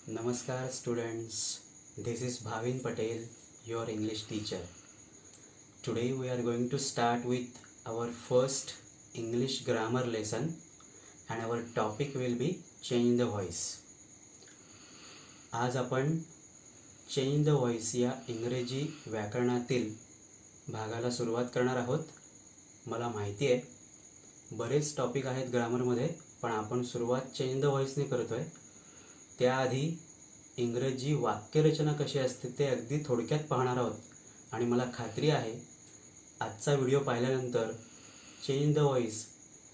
Namaskar students, this is Bhavin Patel, your English teacher. Today we are going to start with our first English grammar lesson and our topic will be change the voice. आज आपण change the voice या इंग्रजी व्याकरणातील भागाला सुरुवात करणार आहोत. मला माहिती आहे बरेच टॉपिक आहेत ग्रामरमध्ये, पण आपण सुरुवात चेंज द व्हॉइसने करतोय. त्याआधी इंग्रजी वाक्यरचना कशी असते ते अगदी थोडक्यात पाहणार आहोत आणि मला खात्री आहे आजचा व्हिडिओ पाहिल्यानंतर चेंज द व्हॉइस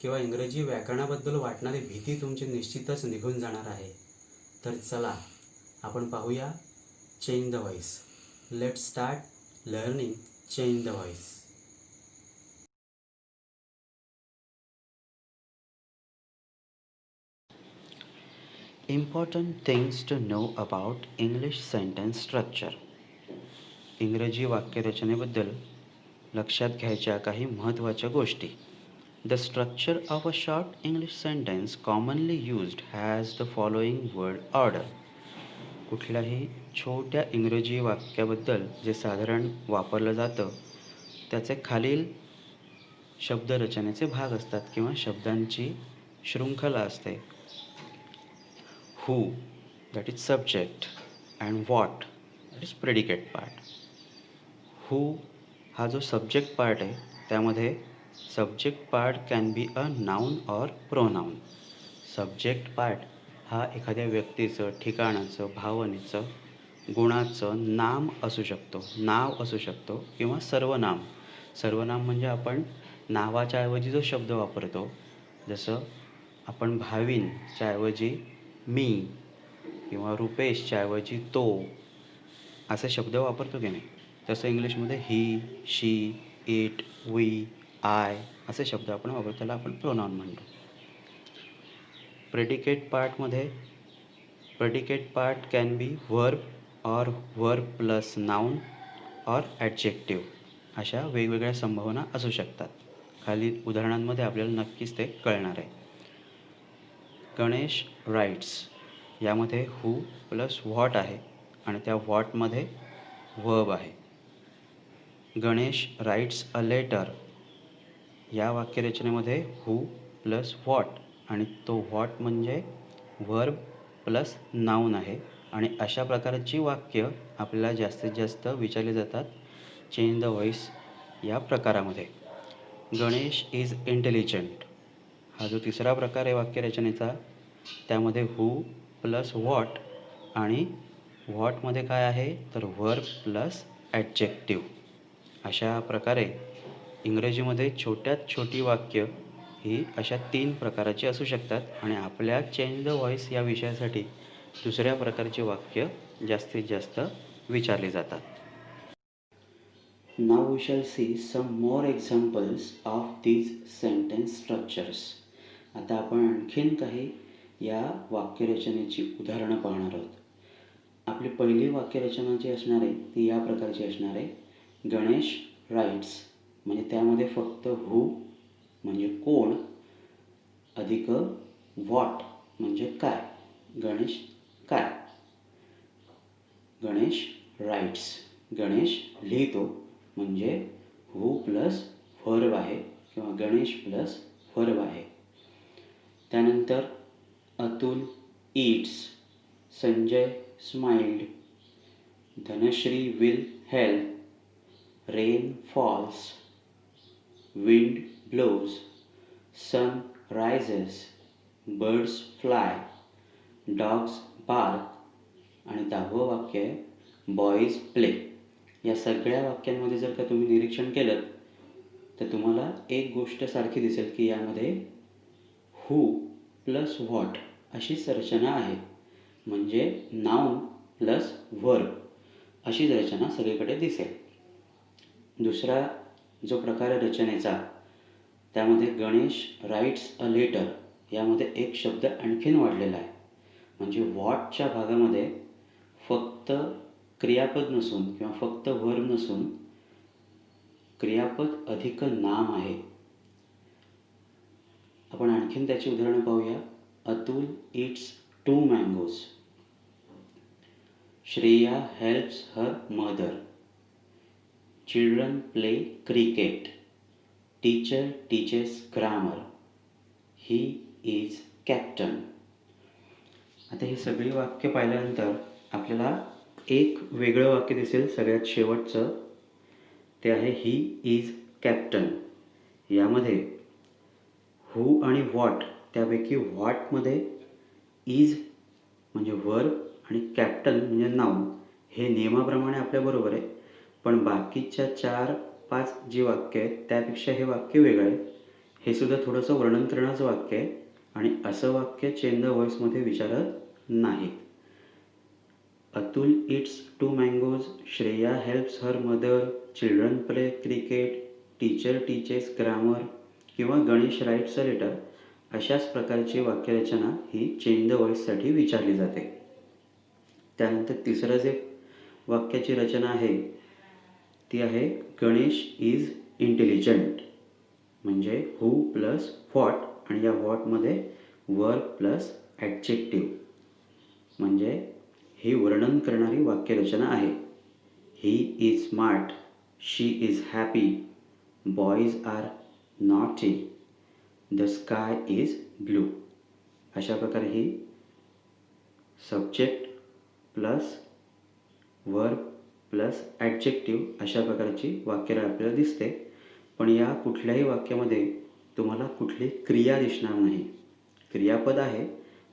किंवा इंग्रजी व्याकरणाबद्दल वाटणारी भीती तुमची निश्चितच निघून जाणार आहे. तर चला आपण पाहूया change the voice. Let start learning change the voice. Important things to know about English sentence structure. इंग्रजी वाक्यरचनेबद्दल लक्षात घ्यायच्या काही महत्त्वाच्या गोष्टी. The structure of a short English sentence commonly used has the following word order. कुठल्याही छोट्या इंग्रजी वाक्याबद्दल जे साधारण वापरलं जातं त्याचे खालील शब्दरचनेचे भाग असतात किंवा शब्दांची शृंखला असते. Who, that is subject, and what, that is predicate part. Who हा जो सब्जेक्ट पार्ट आहे त्यामध्ये subject part can be a noun और प्रोनाउन. सब्जेक्ट पार्ट हा एखाद्या व्यक्तीचं, ठिकाणाचं, भावनेचं, गुणाचं नाम असू शकतो, नाव असू शकतो किंवा सर्वनाम. सर्वनाम म्हणजे आपण नावाच्या ऐवजी जो शब्द वापरतो, जसं आपण भाविनच्या ऐवजी मी किंवा रुपेशच्या ऐवजी तो असे शब्द वापरतो की नाही, तसं इंग्लिशमध्ये ही, शी, इट, वी, आय असे शब्द आपण वापरतो, त्याला आपण प्रोनाउन म्हणतो. Predicate part can be verb और वर्ब प्लस नाउन और ॲडजेक्टिव्ह. अशा वेगवेगळ्या संभावना असू शकतात. खालील उदाहरणांमध्ये आपल्याला नक्कीच ते कळणार आहे. गणेश राईट्स यामध्ये हू प्लस व्हॉट आहे आणि त्या व्हॉटमध्ये वर्ब आहे. गणेश राईट्स अ लेटर या वाक्यरचनेमध्ये हू प्लस व्हॉट आणि तो व्हॉट म्हणजे वर्ब प्लस नाउन आहे. आणि अशा प्रकारची वाक्य आपल्याला जास्तीत जास्त विचारली जातात चेंज द व्हॉइस या प्रकारामध्ये. गणेश इज इंटेलिजंट हा जो तिसरा प्रकार आहे वाक्यरचनेचा, त्यामध्ये हू प्लस व्हॉट आणि व्हॉटमध्ये काय आहे तर वर्ब प्लस ॲडजेक्टिव्ह. अशा प्रकारे इंग्रजीमध्ये छोट्यात छोटी वाक्य ही अशा 3 प्रकाराची असू शकतात आणि आपल्या चेंज द व्हॉइस या विषयासाठी दुसऱ्या प्रकारची वाक्य जास्तीत जास्त विचारली जातात. Now we shall see some more examples of these sentence structures. आता आपण आणखीन काही या वाक्यरचनेची उदाहरणं पाहणार आहोत. आपली पहिली वाक्यरचना जी असणार आहे ती या प्रकारची असणार आहे. गणेश राईट्स म्हणजे त्यामध्ये फक्त हू म्हणजे कोण अधिक व्हॉट म्हणजे काय. गणेश काय. गणेश राईट्स गणेश लिहितो म्हणजे हू प्लस व्हर्ब आहे किंवा गणेश प्लस व्हर्ब आहे. त्यानंतर Atul eats, Sanjay smiled, Dhanashree will help, rain falls, wind blows, sun rises, birds fly, dogs bark आणि 10वं वाक्य आहे बॉईज प्ले. या सगळ्या वाक्यांमध्ये जर का तुम्ही निरीक्षण केलं तर तुम्हाला एक गोष्ट सारखी दिसेल की यामध्ये हू प्लस व्हॉट अशीच रचना आहे, म्हणजे नाउन प्लस वर्ब अशीच रचना सगळीकडे दिसेल. दुसरा जो प्रकार आहे रचनेचा त्यामध्ये गणेश राईट्स अ लेटर यामध्ये एक शब्द आणखीन वाढलेला आहे, म्हणजे व्हॉटच्या भागामध्ये फक्त क्रियापद नसून किंवा फक्त वर्ब नसून क्रियापद अधिक नाम आहे. आपण आणखीन त्याची उदाहरणं पाहूया. Atul it's 2 mangoes. Shreya helps her mother. Children play cricket. Teacher teaches grammar. He is captain. आता ही सगळी वाक्य पाहिल्यानंतर आपल्याला एक वेगळं वाक्य दिसेल सगळ्यात शेवटचं. ते आहे ही इज कॅप्टन. यामध्ये हू आणि व्हॉट त्यापैकी व्हॉटमध्ये इज म्हणजे वर्ब आणि कॅप्टन म्हणजे नाऊन हे नियमाप्रमाणे आपल्याबरोबर आहे. पण बाकीच्या 4-5 जी वाक्य आहेत त्यापेक्षा हे वाक्य वेगळं आहे. हे सुद्धा थोडंसं वर्णन करण्याचं वाक्य आहे आणि असं वाक्य चेंज द व्हॉइसमध्ये विचारत नाहीत. Atul it's 2 mangoes. Shreya helps her mother. Children play cricket. Teacher teaches grammar किंवा गणेश राईट्स अ लेटर अशाच प्रकारची वाक्यरचना ही चेंज द व्हॉइससाठी विचारली जाते. त्यानंतर तिसरं जे वाक्याची रचना आहे ती आहे गणेश इज इंटेलिजंट. म्हणजे हू प्लस व्हॉट आणि या व्हॉटमध्ये वर्ब प्लस ॲडजेक्टिव्ह म्हणजे ही वर्णन करणारी वाक्यरचना आहे. He is smart. She is happy. Boys are naughty. The sky is blue. अशा प्रकारे ही subject plus verb plus adjective अशा प्रकारची वाक्य आपल्याला दिसते. पण या कुठल्याही वाक्यामध्ये तुम्हाला कुठली क्रिया दिसणार नाही. क्रियापद आहे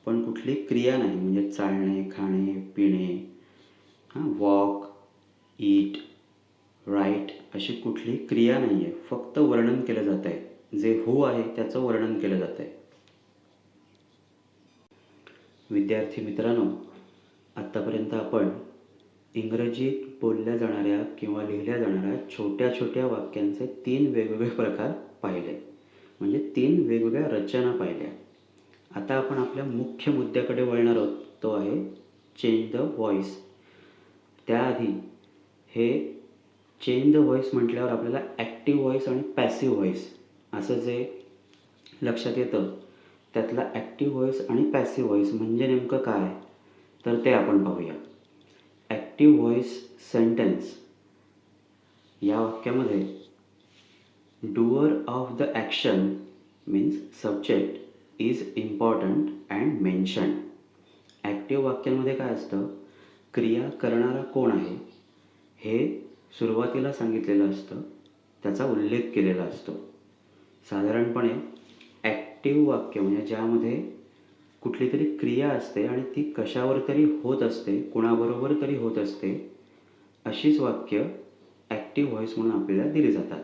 पण कुठली क्रिया नाही. म्हणजे चालणे, खाणे, पिणे, वॉक, ईट, राईट अशी कुठली क्रिया नाही आहे. फक्त वर्णन केलं जात आहे. जे हू आहे त्याचं वर्णन केलं जात आहे. विद्यार्थी मित्रांनो, आत्तापर्यंत आपण इंग्रजीत बोलल्या जाणाऱ्या किंवा लिहिल्या जाणाऱ्या छोट्या छोट्या वाक्यांचे 3 वेगवेगळे प्रकार पाहिले. म्हणजे 3 वेगवेगळ्या रचना पाहिल्या. आता आपण आपल्या मुख्य मुद्द्याकडे वळणार आहोत. तो आहे चेंज द व्हॉइस. त्याआधी हे चेंज द व्हॉइस म्हटल्यावर आपल्याला ॲक्टिव्ह व्हॉइस आणि पॅसिव्ह व्हॉइस असं जे लक्षात येतं त्यातला ॲक्टिव्ह व्हॉइस आणि पॅसिव्ह व्हॉइस म्हणजे नेमकं काय तर ते आपण पाहूया. ॲक्टिव्ह व्हॉइस सेंटेन्स या वाक्यामध्ये doer of the action means subject is important and mentioned. Active वाक्यांमध्ये काय असतं, क्रिया करणारा कोण आहे हे सुरुवातीला सांगितलेलं असतं, त्याचा उल्लेख केलेला असतो. साधारणपणे ॲक्टिव्ह वाक्य म्हणजे ज्यामध्ये कुठली तरी क्रिया असते आणि ती कशावर तरी होत असते, कुणाबरोबर तरी होत असते, अशीच वाक्य ॲक्टिव्ह व्हॉइस म्हणून आपल्याला दिली जातात.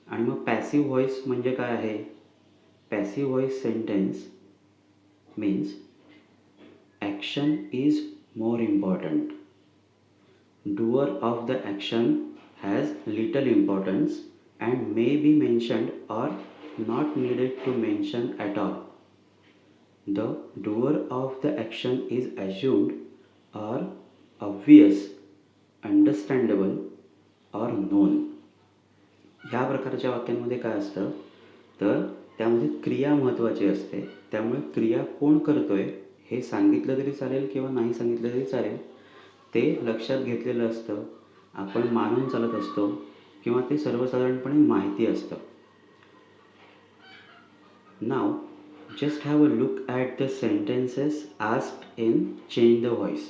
आणि मग पॅसिव्ह व्हॉइस म्हणजे काय आहे. Passive voice sentence means action is more important. Doer of the action has little importance and may be mentioned or not needed to mention at all. The doer of the action is assumed or obvious, understandable or known. ह्या प्रकारच्या वाक्यांमध्ये काय असतं तर त्यामध्ये क्रिया महत्त्वाची असते. त्यामुळे क्रिया कोण करतोय हे सांगितलं तरी चालेल किंवा नाही सांगितलं तरी चालेल, ते लक्षात घेतलेलं असतं, आपण मानून चालत असतो किंवा ते सर्वसाधारणपणे माहिती असतं. Now, just have a look at the sentences asked in change the voice.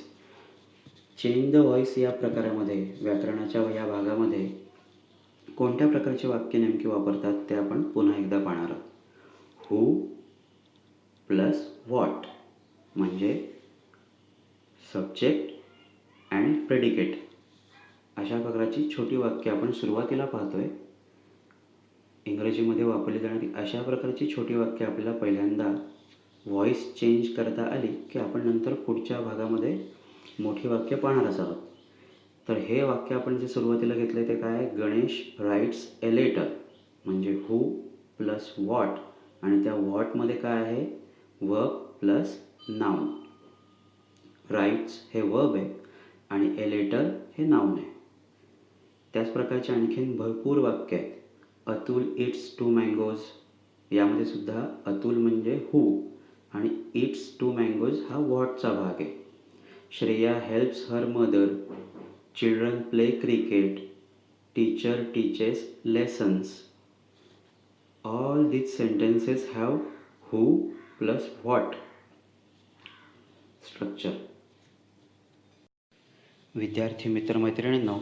Change the voice या प्रकारामध्ये व्याकरणाच्या या भागामध्ये कोणत्या प्रकारचे वाक्य नेमके वापरतात ते आपण पुन्हा एकदा पाहणार आहोत. हू प्लस व्हॉट म्हणजे सब्जेक्ट अँड प्रेडिकेट अशा प्रकारची छोटी वाक्य आपण सुरुवातीला पाहतोय. इंग्रजीमध्ये वापरली जाणारी अशा प्रकारची छोटी वाक्य आपल्याला पहिल्यांदा व्हॉइस चेंज करता आली की आपण नंतर पुढच्या भागामध्ये मोठी वाक्य पाहणारच आहोत. तर हे वाक्य आपण जे सुरुवातीला घेतलं आहे ते काय आहे, गणेश राईट्स ए लेटर म्हणजे हू प्लस व्हॉट आणि त्या व्हॉटमध्ये काय आहे, वर्ब प्लस नाऊन. राईट्स हे वर्ब आहे आणि ए लेटर हे नाऊन आहे. त्याच प्रकारचे आणखीन भरपूर वाक्य आहेत. अतुल इट्स 2 मँगोज यामध्ये सुद्धा अतुल म्हणजे हू आणि इट्स 2 मँगोज हा व्हॉटचा भाग आहे. Shreya helps her mother. Children play cricket. Teacher teaches lessons. All these sentences have who plus what structure. विद्यार्थी मित्रमैत्रिणींनो,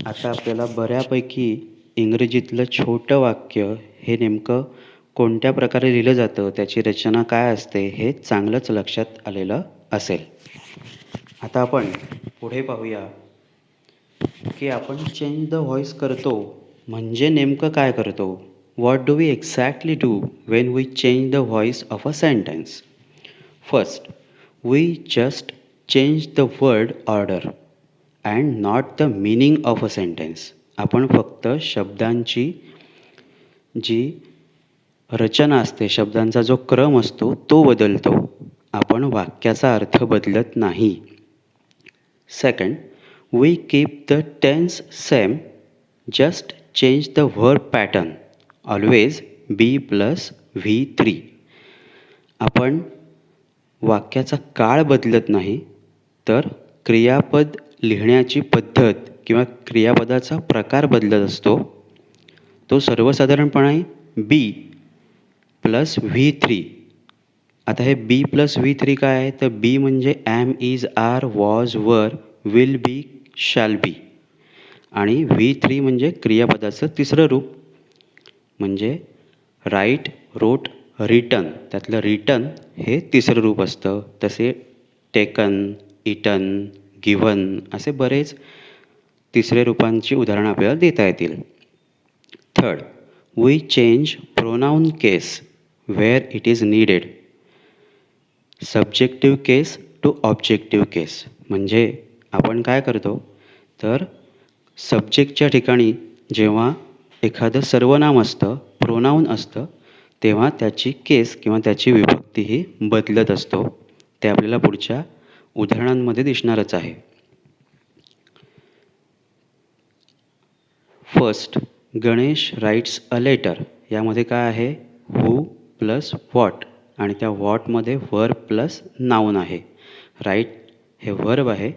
आता आपल्याला बऱ्यापैकी इंग्रजीतलं छोटं वाक्य हे नेमकं कोणत्या प्रकारे लिहिलं जातं, त्याची रचना काय असते हे चांगलंच लक्षात आलेलं असेल. आता आपण पुढे पाहूया की आपण चेंज द व्हॉइस करतो म्हणजे नेमकं काय करतो. What do we exactly do when we change the voice of a sentence? First, we just change the word order and not the meaning of a sentence. आपण फक्त शब्दांची जी रचना असते, शब्दांचा जो क्रम असतो तो बदलतो. आपण वाक्याचा अर्थ बदलत नाही. Second, we keep the tense same, just change the verb pattern. Always be plus V3. आपण वाक्याचा काळ बदलत नाही, तर क्रियापद लिहिण्याची पद्धत किंवा क्रियापदाचा प्रकार बदलत असतो. तो सर्वसाधारणपणे बी प्लस V3. आता हे बी प्लस V3 काय आहे, तर बी म्हणजे ॲम, इज, आर, वॉज, वर, विल बी, शॅल बी. आणि V3 म्हणजे क्रियापदाचं तिसरं रूप म्हणजे राईट, रोट, रिटन. त्यातलं रिटन हे तिसरं रूप असतं. तसे टेकन, इटन, गिव्हन असे बरेच तिसरे रूपांची उदाहरणं आपल्याला देता येतील. Third, we change pronoun case where it is needed. Subjective case to objective case. म्हणजे आपण काय करतो, तर सब्जेक्टच्या ठिकाणी जेव्हा एखादं सर्वनाम असतं, प्रोनाऊन असतं, तेव्हा त्याची केस किंवा त्याची विभक्ती ही बदलत असतो. ते आपल्याला पुढच्या उदाहरणांमध्ये दिसणारच आहे. First, Ganesh writes a letter. यामध्ये काय आहे, हू प्लस व्हॉट आणि त्या व्हॉटमध्ये वर्ब प्लस नाऊन आहे. राईट हे वर्ब आहे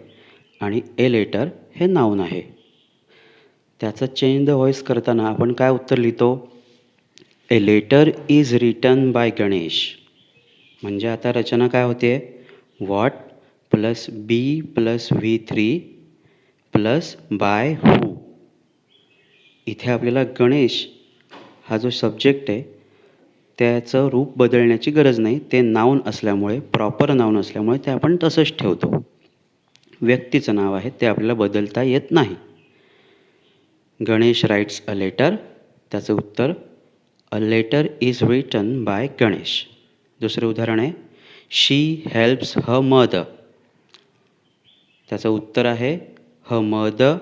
आणि ए लेटर हे नाऊन आहे. त्याचं चेंज द व्हॉइस करताना आपण काय उत्तर लिहितो, a letter is written by Ganesh. म्हणजे आता रचना काय होते, what plus be plus V3 plus by who. इथे आपल्याला गणेश हा जो सब्जेक्ट आहे त्याचं रूप बदलण्याची गरज नाही. ते नाऊन असल्यामुळे, प्रॉपर नाऊन असल्यामुळे ते आपण तसंच ठेवतो. व्यक्तीचं नाव आहे, ते आपल्याला बदलता येत नाही. गणेश राईट्स अ लेटर, त्याचं उत्तर a letter is written by Ganesh. दुसरं उदाहरण आहे, शी हेल्प्स हर मदर. त्याचं उत्तर आहे her mother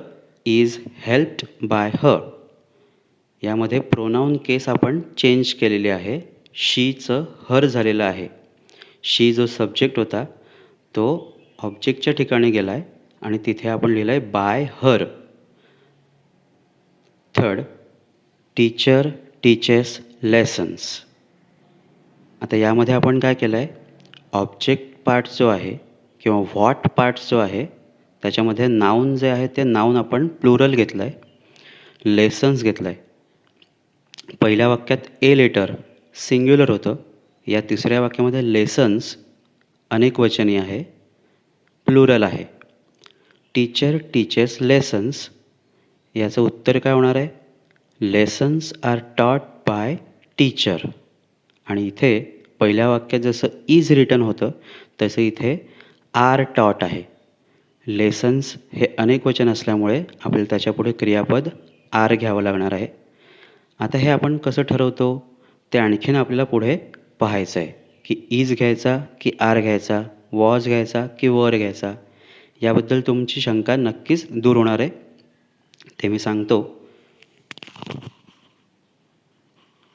is helped bye हर. यामध्ये प्रोनाऊन केस आपण चेंज केलेली आहे. शीचं हर झालेलं आहे. शी जो सब्जेक्ट होता तो ऑब्जेक्टच्या ठिकाणी गेला आहे आणि तिथे आपण लिहिलं आहे बाय हर. Third, teacher teaches lessons. आता यामध्ये आपण काय केलं आहे, ऑब्जेक्ट पार्ट जो आहे किंवा व्हॉट पार्ट जो आहे त्याच्यामध्ये नाऊन जे आहे ते नाऊन आपण प्लुरल घेतलं आहे, लेसन्स घेतलं आहे. पहिल्या वाक्यात ए लेटर सिंग्युलर होतं. या तिसऱ्या वाक्यामध्ये लेसन्स अनेकवचनी आहे, प्लुरल आहे. टीचर टीचेस लेसन्स, याचं उत्तर काय होणार आहे, lessons are taught by teacher. आणि इथे पहिल्या वाक्यात जसं इज रिटन होतं तसं इथे आर टॉट आहे. लेसन्स हे अनेकवचन असल्यामुळे आपल्याला त्याच्यापुढे क्रियापद आर घ्यावं लागणार आहे. आता हे आपण कसं ठरवतो ते आणखीन आपल्याला पुढे पाहायचं आहे की इज घ्यायचा की आर घ्यायचा, वॉज घ्यायचा की वर घ्यायचा. याबद्दल तुमची शंका नक्कीच दूर होणार आहे, ते मी सांगतो.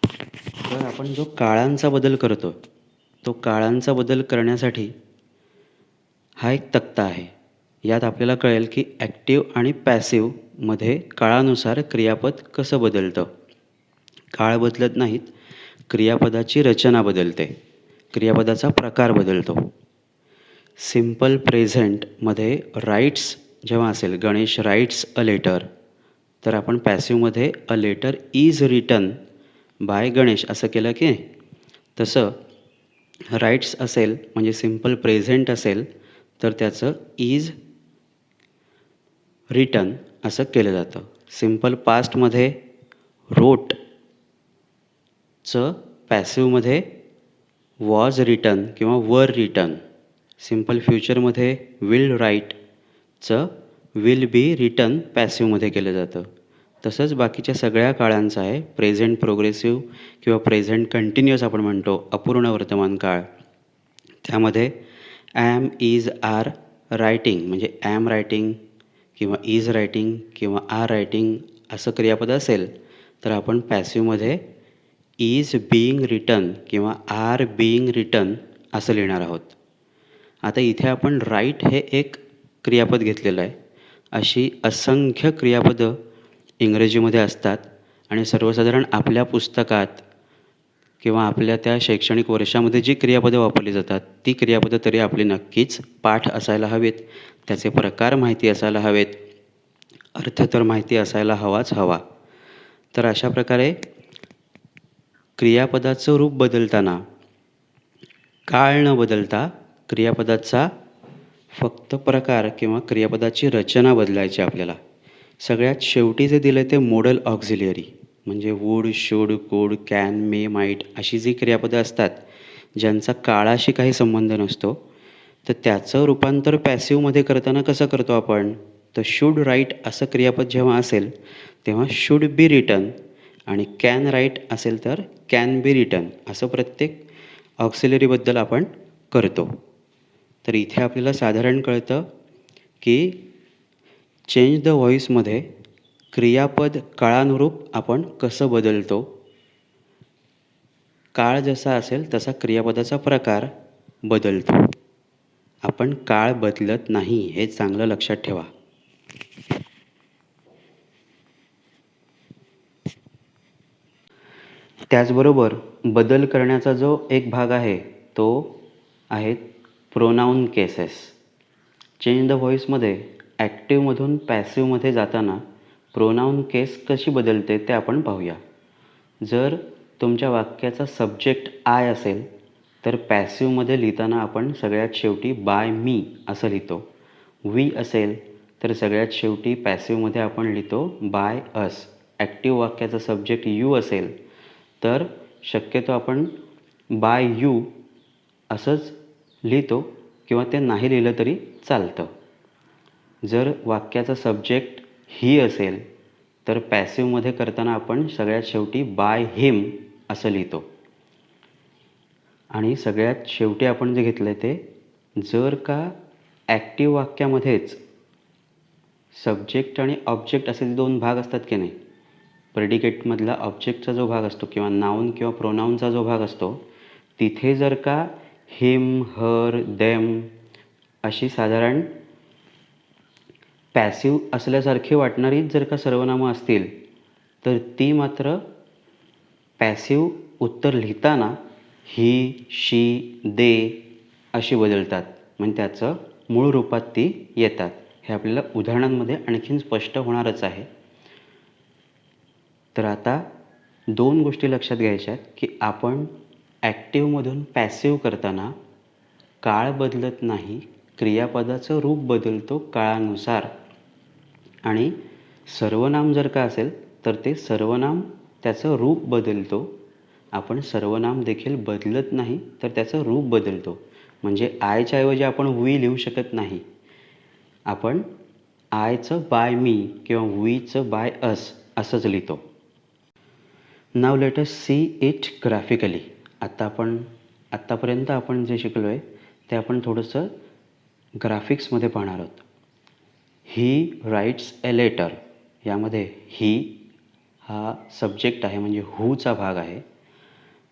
तर आपण जो काळांचा बदल करतो तो काळांचा बदल करण्यासाठी हा एक तक्ता आहे. यात आपल्याला कळेल की ॲक्टिव्ह आणि पॅसिव्हमध्ये काळानुसार क्रियापद कसं बदलतं. काळ बदलत नाहीत, क्रियापदाची रचना बदलते, क्रियापदाचा प्रकार बदलतो. सिम्पल प्रेझेंटमध्ये राईट्स जेव्हा असेल, गणेश राईट्स अ लेटर, तर आपण पॅसिवमध्ये a letter is written by Ganesh असं केलं की नाही. तसं राईट्स असेल म्हणजे सिम्पल प्रेझेंट असेल तर त्याचं इज रिटन असं केलं जातं. सिम्पल पास्टमध्ये रोटचं पॅसिवमध्ये वॉज रिटन किंवा वर रिटन. सिम्पल फ्युचरमध्ये विल राईटचं विल बी रिटन पॅसिवमध्ये केलं जातं. तसंच बाकीच्या सगळ्या काळांचं आहे. प्रेझेंट प्रोग्रेसिव्ह किंवा प्रेझेंट कंटिन्युअस आपण म्हणतो, अपूर्ण वर्तमान काळ, त्यामध्ये ॲम, इज, आर रायटिंग म्हणजे ॲम रायटिंग किंवा इज रायटिंग किंवा आर रायटिंग असं क्रियापद असेल तर आपण पॅसिवमध्ये इज बीइंग रिटन किंवा आर बीइंग रिटन असं लिहिणार आहोत. आता इथे आपण राईट हे एक क्रियापद घेतलेलं आहे. अशी असंख्य क्रियापदं इंग्रजीमध्ये असतात आणि सर्वसाधारण आपल्या पुस्तकात किंवा आपल्या त्या शैक्षणिक वर्षामध्ये जी क्रियापदं वापरली जातात ती क्रियापदं तरी आपली नक्कीच पाठ असायला हवेत, त्याचे प्रकार माहिती असायला हवेत, अर्थ तर माहिती असायला हवाच हवा. तर अशा प्रकारे क्रियापदाचं रूप बदलताना काळ न बदलता क्रियापदाचा फक्त प्रकार किंवा क्रियापदाची रचना बदलायची आपल्याला. सगळ्यात शेवटी जे दिलं ते मोडल ऑक्झिलिअरी म्हणजे वूड, शुड, कुड, कॅन, मे, माईट अशी जी क्रियापदं असतात ज्यांचा काळाशी काही संबंध नसतो, तर त्याचं रूपांतर पॅसिवमध्ये करताना कसं करतो आपण, तर शुड राईट असं क्रियापद जेव्हा असेल तेव्हा शुड बी रिटन आणि कॅन राईट असेल तर कॅन बी रिटन असं प्रत्येक ऑक्सिलरीबद्दल आपण करतो. तर इथे आपल्याला साधारण कळतं की चेंज द व्हॉईसमध्ये क्रियापद काळानुरूप आपण कसं बदलतो. काळ जसा असेल तसा क्रियापदाचा प्रकार बदलतो. आपण काळ बदलत नाही हे चांगलं लक्षात ठेवा. त्याचबरोबर बदल करण्याचा जो एक भाग आहे तो आहे प्रोनाऊन केसेस. चेंज द व्हॉईसमध्ये ॲक्टिव्हमधून पॅसिवमध्ये जाताना प्रोनाऊन केस कशी बदलते ते आपण पाहूया. जर तुमच्या वाक्याचा सब्जेक्ट आय असेल तर पॅसिवमध्ये लिहिताना आपण सगळ्यात शेवटी बाय मी असं लिहितो. वी असेल तर सगळ्यात शेवटी पॅसिवमध्ये आपण लिहितो बाय अस. ॲक्टिव्ह वाक्याचा सब्जेक्ट यू असेल तर शक्यतो आपण बाय यू असंच लिहितो किंवा ते नाही लिहिलं तरी चालतं. जर वाक्याचा सब्जेक्ट ही असेल तर पॅसिवमध्ये करताना आपण सगळ्यात शेवटी बाय हिम असं लिहितो. आणि सगळ्यात शेवटी आपण जे घेतलं आहे ते जर का ॲक्टिव्ह वाक्यामध्येच सब्जेक्ट आणि ऑब्जेक्ट असे दोन भाग असतात की नाही, प्रेडिकेटमधला ऑब्जेक्टचा जो भाग असतो किंवा नाऊन किंवा प्रोनाऊनचा जो भाग असतो तिथे जर का हिम, हर, देम अशी साधारण पॅसिव असल्यासारखी वाटणारीच जर का सर्वनामं असतील तर ती मात्र पॅसिव उत्तर लिहिताना ही, शी, दे अशी बदलतात. म्हणजे त्याचं मूळ रूपात ती येतात. हे आपल्याला उदाहरणांमध्ये आणखीन स्पष्ट होणारच आहे. तर आता दोन गोष्टी लक्षात घ्यायच्या आहेत की आपण ॲक्टिव्हमधून पॅसिव करताना काळ बदलत नाही, क्रियापदाचं रूप बदलतो काळानुसार. आणि सर्वनाम जर का असेल तर ते सर्वनाम त्याचं रूप बदलतो. आपण सर्वनाम देखील बदलत नाही तर त्याचं रूप बदलतो. म्हणजे आयच्या ऐवजी आपण वी लिहू शकत नाही. आपण आयचं बाय मी किंवा वीचं बाय अस असंच लिहितो. Now let us see it graphically. आत्तापर्यंत आपण जे शिकलो आहे ते आपण थोडंसं ग्राफिक्समध्ये पाहणार आहोत. ही राईट्स ए लेटर यामध्ये ही हा सब्जेक्ट आहे म्हणजे हूचा भाग आहे.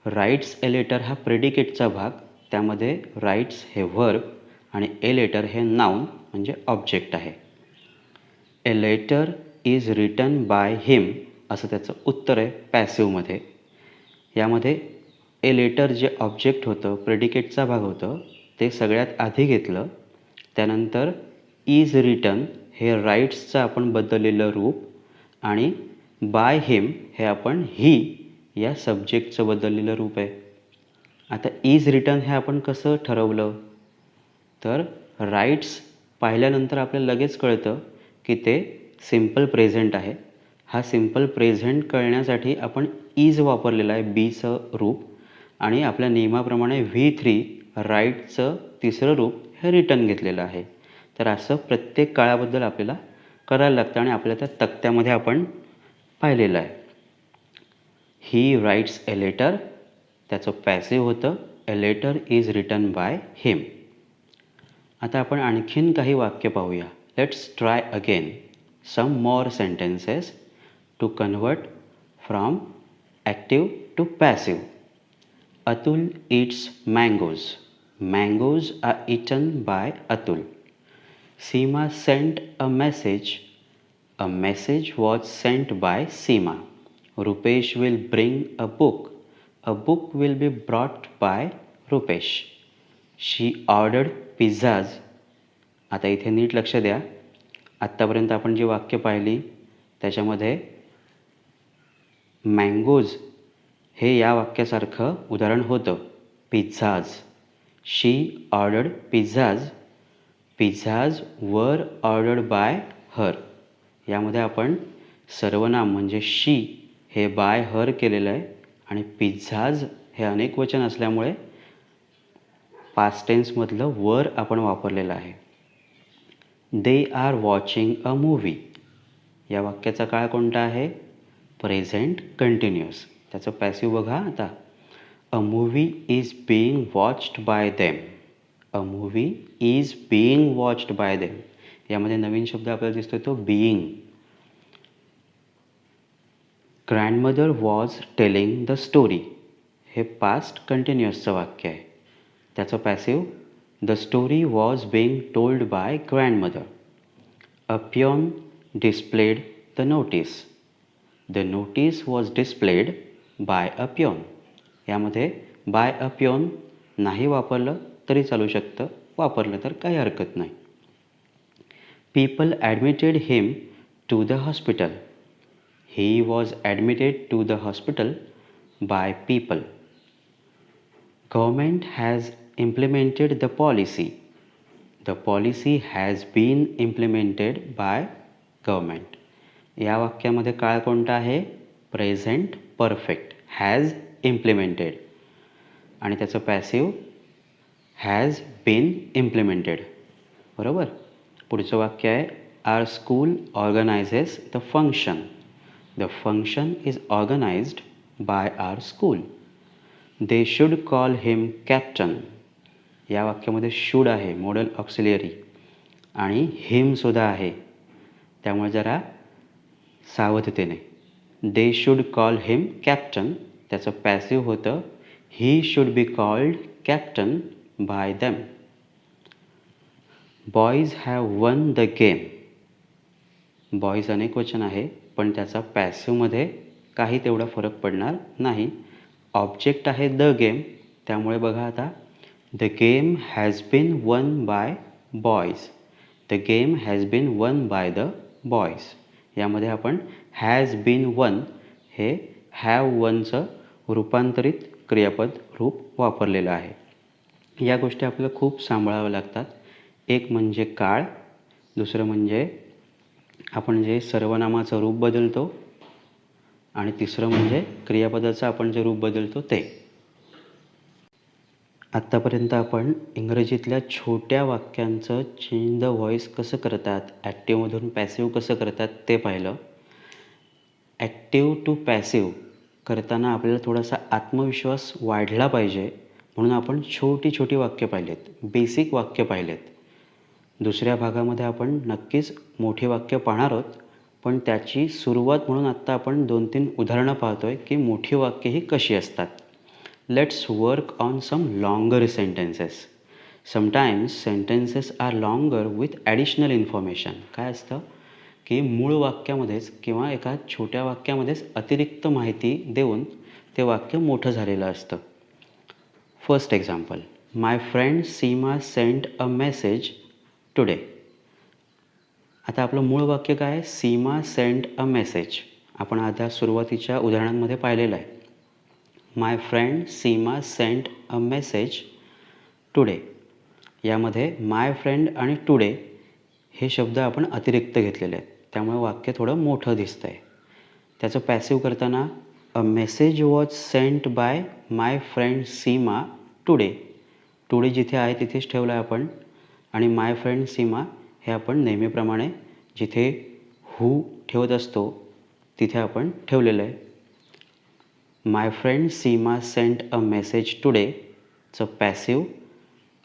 राईट्स ए लेटर हा प्रेडिकेटचा भाग, त्यामध्ये राईट्स हे व्हर्ब आणि ए लेटर हे नाऊन म्हणजे ऑब्जेक्ट आहे. A letter is written by him असं त्याचं उत्तर आहे पॅसिवमध्ये. यामध्ये ए लेटर जे ऑब्जेक्ट होतं, प्रेडिकेटचा भाग होतं, ते सगळ्यात आधी घेतलं त्यानंतर इज रिटन हे राईट्सचं आपण बदललेलं रूप आणि बाय हिम हे आपण ही या सब्जेक्टचं बदललेलं रूप आहे. आता इज रिटन हे आपण कसं ठरवलं, तर राईट्स पाहिल्यानंतर आपल्याला लगेच कळतं की ते सिम्पल प्रेझेंट आहे. हा सिम्पल प्रेझेंट कळण्यासाठी आपण इज वापरलेला आहे बीचं रूप आणि आपल्या नियमाप्रमाणे V3 राईटचं तिसरं रूप हे रिटर्न घेतलेलं आहे. तर असं प्रत्येक काळाबद्दल आपल्याला करायला लागतं आणि आपल्या त्या तक्त्यामध्ये आपण पाहिलेलं आहे. ही राईट्स ए लेटर, त्याचं पॅसिव्ह होतं a letter is written by him. आता आपण आणखीन काही वाक्य पाहूया. Let's try again some more sentences to convert from active to passive. Atul eats mangoes. Mangoes are eaten by Atul. Seema sent a message. A message was sent by Seema. Rupesh will bring a book. A book will be brought by Rupesh. She ordered pizzas. आता इथे नीट लक्ष द्या. आत्तापर्यंत आपण जी वाक्य पाहिली त्याच्यामध्ये mangoes हे या वाक्यासारखं उदाहरण होतं. Pizzas. She ordered pizzas. Pizzas were ordered by हर. यामध्ये आपण सर्वनाम म्हणजे शी हे बाय हर केलेलं आहे आणि पिझ्झाज हे अनेकवचन असल्यामुळे पास्ट टेन्समधलं वर आपण वापरलेलं आहे. They are watching a movie. या वाक्याचा काळ कोणता आहे? Present continuous. त्याचं पॅसिव्ह बघा आता. अ movie is being watched bye them. A movie is being watched bye them. यामध्ये नवीन शब्द आपल्याला दिसतो तो being. Grandmother was telling the story. हे पास्ट कंटिन्युअसचं वाक्य आहे. त्याचं passive the story was being told by grandmother. A peon displayed the notice. The notice was displayed bye a peon. यामध्ये बाय अ पिओन नाही वापरलं तरी चालू शकतं, वापरलं तर काही हरकत नाही. People admitted him to the hospital. He was admitted to the hospital by people. Government has implemented the policy. The policy has been implemented by government. या वाक्यामध्ये काळ कोणता आहे? Present perfect. हॅज इम्प्लिमेंटेड आणि त्याचं पॅसिव्ह हॅज बीन इम्प्लिमेंटेड. बरोबर. पुढचं वाक्य आहे our school organises the function. The function is organised by our school. They should call him captain. या वाक्यामध्ये शुड आहे मॉडल ऑक्सिलियरी आणि हिमसुद्धा आहे, त्यामुळे जरा सावधतेने. They should call him captain. त्याचं पॅसिव्ह होतं he should be called captain by them. Boys have won the game. Boys अनेकवचन आहे पण त्याचा पॅसिव्हमध्ये काही तेवढा फरक पडणार नाही. ऑब्जेक्ट आहे द गेम, त्यामुळे बघा आता the game has been won by boys. The game has been won by the boys. यामध्ये आपण हॅज बीन वन हे हॅव वनचं रूपांतरित क्रियापद रूप वापरलेलं आहे. या गोष्टी आपल्याला खूप सांभाळाव्या लागतात. एक म्हणजे काळ, दुसरं म्हणजे आपण जे सर्वनामाचं रूप बदलतो आणि तिसरं म्हणजे क्रियापदाचं आपण जे रूप बदलतो ते. आत्तापर्यंत आपण इंग्रजीतल्या छोट्या वाक्यांचं चेंज द व्हॉईस कसं करतात, ॲक्टिव्हमधून पॅसिव्ह कसं करतात ते पाहिलं. ॲक्टिव्ह टू पॅसिव्ह करताना आपल्याला थोडासा आत्मविश्वास वाढला पाहिजे म्हणून आपण छोटी छोटी वाक्य पाहिलेत, बेसिक वाक्य पाहिलेत. दुसऱ्या भागामध्ये आपण नक्कीच मोठी वाक्य पाहणार आहोत, पण त्याची सुरुवात म्हणून आत्ता आपण 2-3 उदाहरणं पाहतोय की मोठी वाक्य ही कशी असतात. Let's work on some longer sentences. Sometimes sentences are longer with additional information. काय असतं की मूळ वाक्यामध्येच किंवा एका छोट्या वाक्यामध्येच अतिरिक्त माहिती देऊन ते वाक्य मोठं झालेलं असतं. First example, my friend Seema sent a message today. आता आपलं मूळ वाक्य काय आहे? Seema sent a message. आपण आता सुरुवातीच्या उदाहरणांमध्ये पाहिलेलं आहे. My friend Seema sent a message today. यामध्ये माय फ्रेंड आणि टुडे हे शब्द आपण अतिरिक्त घेतलेले आहेत, त्यामुळे वाक्य थोडं मोठं दिसतं आहे. त्याचं पॅसिव्ह करताना अ message was sent by my friend Seema today. Today जिथे आहे तिथेच ठेवलं आहे आपण, आणि माय फ्रेंड सीमा हे आपण नेहमीप्रमाणे जिथे हू ठेवत असतो तिथे आपण ठेवलेलं आहे. My friend Seema sent a message today चं passive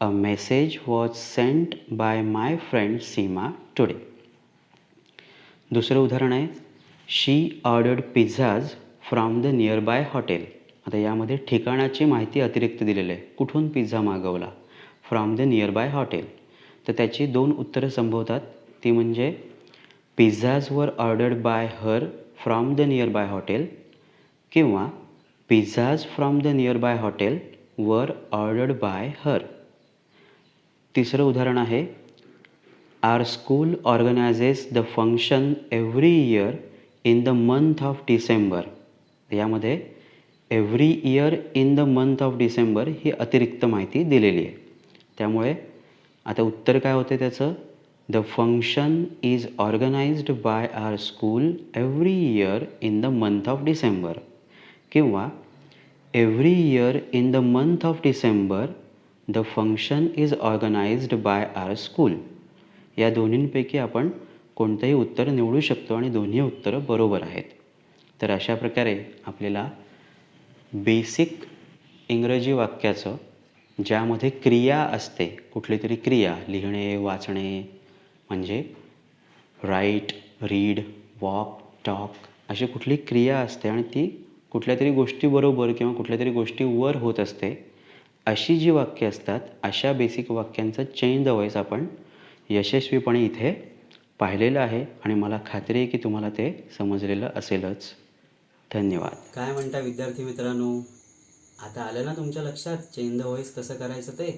a message was sent by my friend Seema today. दुसरं उदाहरण आहे she ordered pizzas from the nearby hotel. आता यामध्ये ठिकाणाची माहिती अतिरिक्त दिलेली आहे. कुठून पिझ्झा मागवला? From the nearby hotel. तर त्याची 2 उत्तरं संभवतात. ती म्हणजे pizzas were ordered by her from the nearby hotel, किंवा pizzas from the nearby hotel were ordered by her. तिसरं उदाहरण आहे our school organises the function every year in the month of December. यामध्ये every year in the month of December ही अतिरिक्त माहिती दिलेली आहे. त्यामुळे आता उत्तर काय होते त्याचं? The function is organised by our school every year in the month of December, किंवा every year in the month of December the function is organised by our school. या दोन्हींपैकी आपण कोणतंही उत्तर निवडू शकतो आणि दोन्ही उत्तरं बरोबर आहेत. तर अशा प्रकारे आपल्याला बेसिक इंग्रजी वाक्याचं ज्यामध्ये क्रिया असते, कुठली तरी क्रिया, लिहिणे, वाचणे, म्हणजे राईट, रीड, वॉक, टॉक, अशी कुठली क्रिया असते आणि ती कुठल्या तरी गोष्टीबरोबर किंवा कुठल्या तरी गोष्टीवर होत असते, अशी जी वाक्य असतात, अशा बेसिक वाक्यांचं चेंज द व्हॉइस आपण यशस्वीपणे इथे पाहिलेलं आहे आणि मला खात्री आहे की तुम्हाला ते समजलेलं असेलच. धन्यवाद. काय म्हणता विद्यार्थी मित्रांनो? आता आलं ना तुमच्या लक्षात चेंज द व्हॉइस कसं करायचं ते?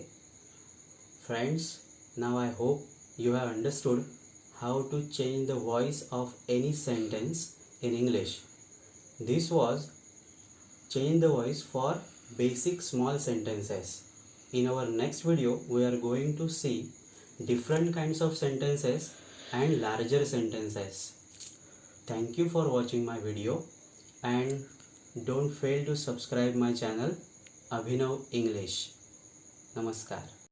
Friends, now I hope you have understood how to change the voice of any sentence in English. This was change the voice for basic small sentences. In our next video, we are going to see different kinds of sentences and larger sentences. Thank you for watching my video and don't fail to subscribe my channel Abhinav English. Namaskar.